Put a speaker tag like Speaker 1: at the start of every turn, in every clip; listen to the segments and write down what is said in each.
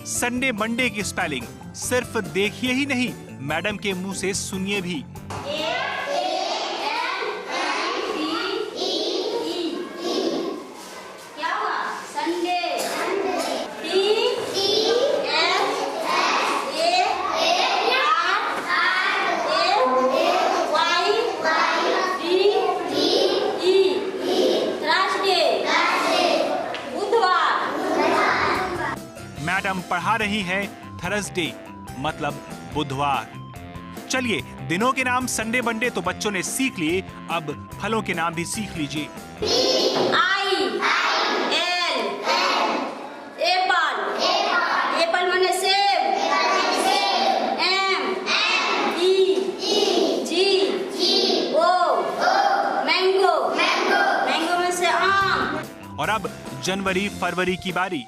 Speaker 1: Sunday Monday की spelling. सिर्फ देखिए ही नहीं, मैडम के मुंह से सुनिए भी।
Speaker 2: क्या हुआ? संडे।
Speaker 1: मैडम पढ़ा रही है थर्सडे मतलब बुधवार। चलिए, दिनों के नाम संडे मंडे तो बच्चों ने सीख लिए, अब फलों के नाम भी सीख लीजिए।
Speaker 2: एप्पल माने सेब। मैंगो। मैंगो में से आम।
Speaker 1: और अब जनवरी फरवरी की बारी।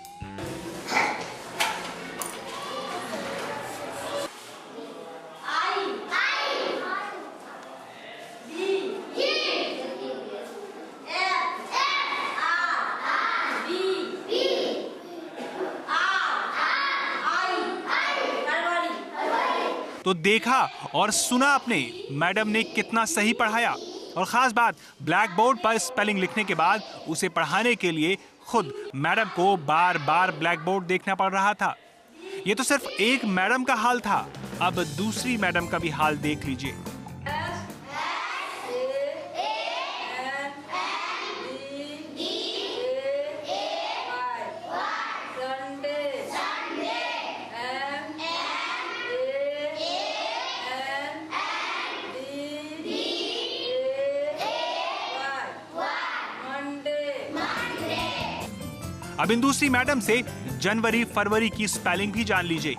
Speaker 1: तो देखा और सुना आपने, मैडम ने कितना सही पढ़ाया। और खास बात, ब्लैक बोर्ड पर स्पेलिंग लिखने के बाद उसे पढ़ाने के लिए खुद मैडम को बार बार ब्लैक बोर्ड देखना पड़ रहा था। ये तो सिर्फ एक मैडम का हाल था, अब दूसरी मैडम का भी हाल देख लीजिए। अब इन दूसरी मैडम से जनवरी फरवरी की स्पेलिंग भी जान लीजिए।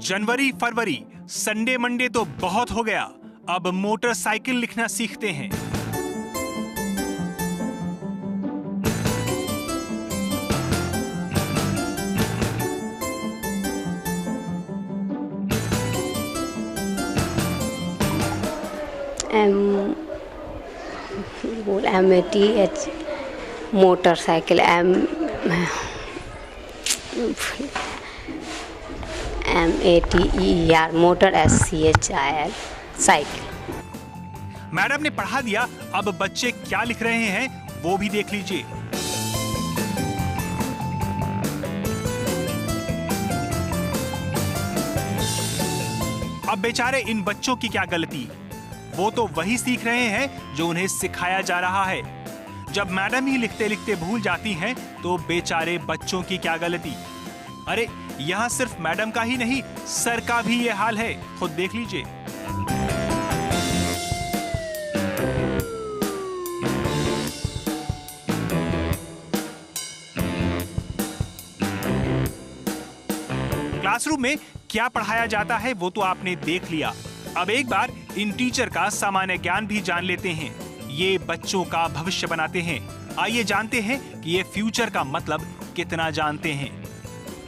Speaker 1: जनवरी फरवरी, संडे मंडे तो बहुत हो गया, अब मोटरसाइकिल लिखना सीखते हैं।
Speaker 3: MATH motorcycle, MATER motor, SCHIL cycle.
Speaker 1: Madam ने पढ़ा दिया, अब बच्चे क्या लिख रहे हैं वो भी देख लीजिए। अब बेचारे इन बच्चों की क्या गलती, वो तो वही सीख रहे हैं जो उन्हें सिखाया जा रहा है। जब मैडम ही लिखते लिखते भूल जाती हैं तो बेचारे बच्चों की क्या गलती। अरे यहाँ सिर्फ मैडम का ही नहीं, सर का भी ये हाल है, खुद देख लीजिए। क्लासरूम में क्या पढ़ाया जाता है वो तो आपने देख लिया। अब एक बार इन टीचर का सामान्य ज्ञान भी जान लेते हैं। ये बच्चों का भविष्य बनाते हैं। आइए जानते हैं कि ये फ्यूचर का मतलब कितना जानते हैं।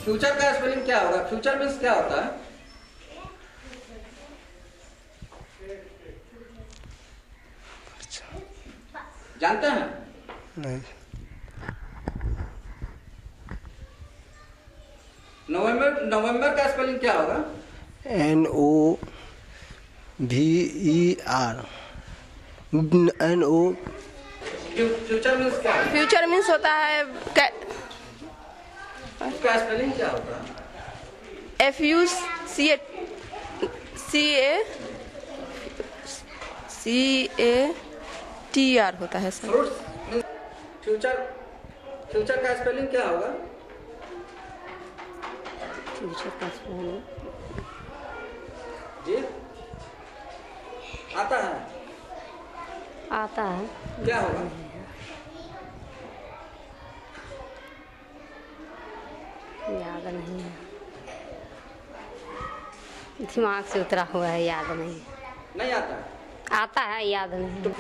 Speaker 4: फ्यूचर का स्पेलिंग क्या होगा? फ्यूचर मीन्स क्या होता है? जानते हैं?
Speaker 5: नहीं।
Speaker 4: नवंबर का स्पेलिंग क्या होगा?
Speaker 5: NOVER NO।
Speaker 4: फ्यूचर मीन्स क्या है?
Speaker 6: फ्यूचर मीन्स होता है
Speaker 4: उसका स्पेलिंग क्या होता है?
Speaker 6: FUCATR होता है सर।
Speaker 4: फ्यूचर का स्पेलिंग क्या होगा?
Speaker 3: फ्यूचर का स्पेलिंग
Speaker 4: जी आता है?
Speaker 3: आता है,
Speaker 4: क्या होगा?
Speaker 3: याद नहीं है, दिमाग से उतरा हुआ है, याद नहीं है।
Speaker 4: नहीं आता?
Speaker 3: आता है, याद नहीं है।